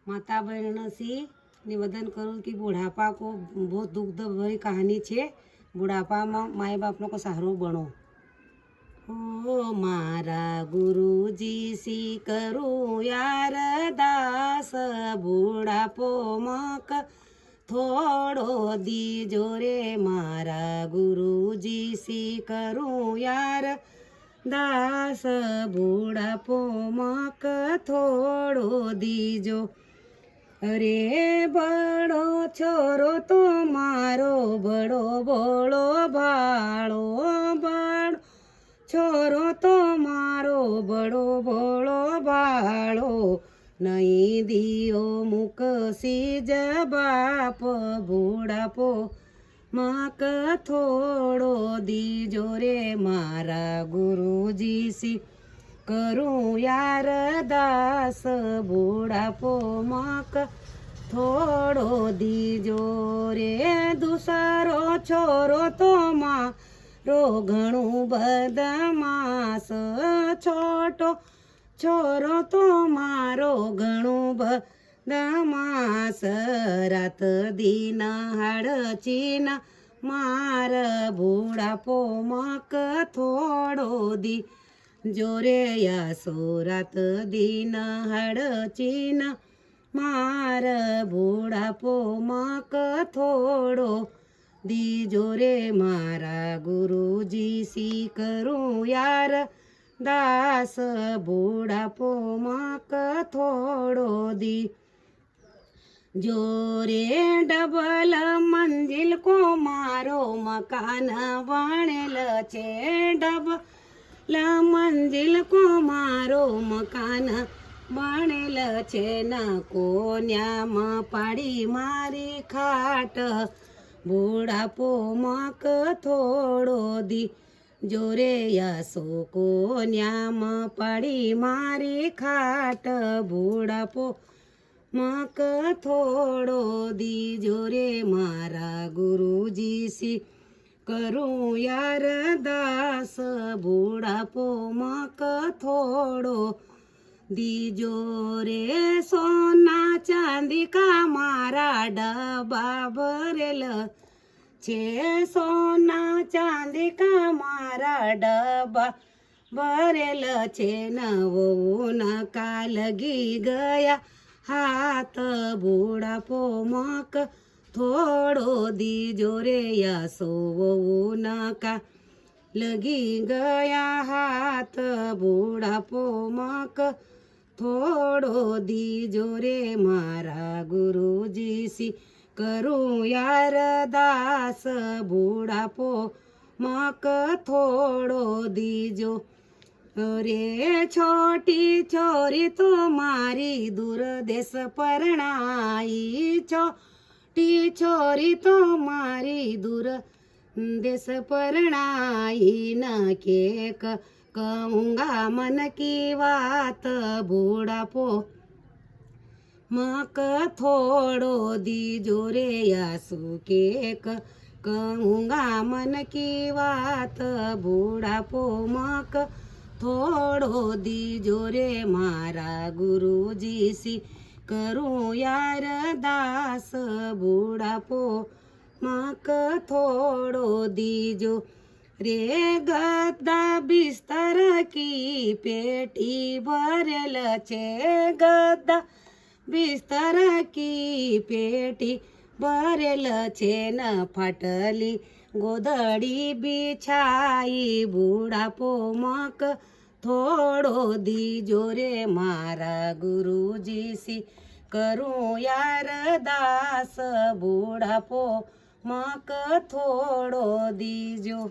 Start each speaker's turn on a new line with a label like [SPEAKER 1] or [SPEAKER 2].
[SPEAKER 1] माता बहनों से निवेदन करूँ कि बुढ़ापा को बहुत दुख भरी कहानी है। बुढ़ापा में माए बापनो को सहारो बनो। ओ मारा गुरुजी सी करूँ यार दास, बुढ़ापो मक थोड़ो दीजो रे। मारा गुरुजी सी करूँ यार दास, बुढ़ापो मक थोड़ो दीजो रे। बड़ो छोरो तो मारो बड़ो बोलो भाड़ो, बड़ो छोरो तो मारो बड़ो बोलो भाड़ो। नहीं दियो मुक सीज बाप, बुढ़ापो मक थोड़ो दीजो रे। मारा गुरुजी सी करूँ यार दास, बुढ़ापो मक थोड़ो दीजो रे। दूसरो छोरो तो मारो घणो बदमास, छोटो छोरो तो मारो घणो बदमास। रात दिन हड़चीन मार, बुढ़ापो मक थोड़ो दी जोरे। यासो रात दिन हड़चीन मार, बुढ़ापो मक थोड़ो दीजो रे। मारा गुरुजी सी करूँ यार दास, बुढ़ापो मक थोड़ो दी जोरे। डबल मंजिल को मारो मकान बनेल छे, डबल मंजिल को मारो मकान बनेल छे। न कोन्याम पाड़ी मारी खाट, बुढ़ापो मक थोड़ो दी जोरे। यासो कोन्याम पाड़ी मारी खाट, बुढ़ापो मक थोड़ो दी जोरे। मारा गुरुजी सी करूँ यार दास, बुढ़ापो मक थोड़ो दीजो रे। सोना चांदी का मारा डब्बा भरेल छे, सोना चांदी का मारा डब्बा भरेल छे। नवो नका लगी गया हाथ, बुढ़ापो मक थोड़ो दीजो रे। यासो वो नका लगी गया हाथ, बुढ़ापो मक थोड़ो दीजो रे। मारा गुरुजी सी करूँ यार दास, बुढ़ापो मक थोड़ो दीजो रे। छोटी छोरी तो मारी दूर देश परणाई, छोटी छोरी तो मारी दूर देश परणाई। न के कहूँगा मन की बात, बुढ़ापो मक थोड़ो दीजो रे। यासु के कहूँगा मन की बात, बुढ़ापो मक थोड़ो दीजो रे। मारा गुरुजी सी करूँ यार दास, बुढ़ापो मक थोड़ो दीजो रे। गद्दा बिस्तर की पेटी भरेल छे, गद्दा बिस्तर की पेटी भरेल छे। न फाटली गोदड़ी बिछाई, बुढ़ापो मक थोड़ो दीजो रे। मारा गुरुजी सी करूँ यार दास, बुढ़ापो मक थोड़ो दीजो।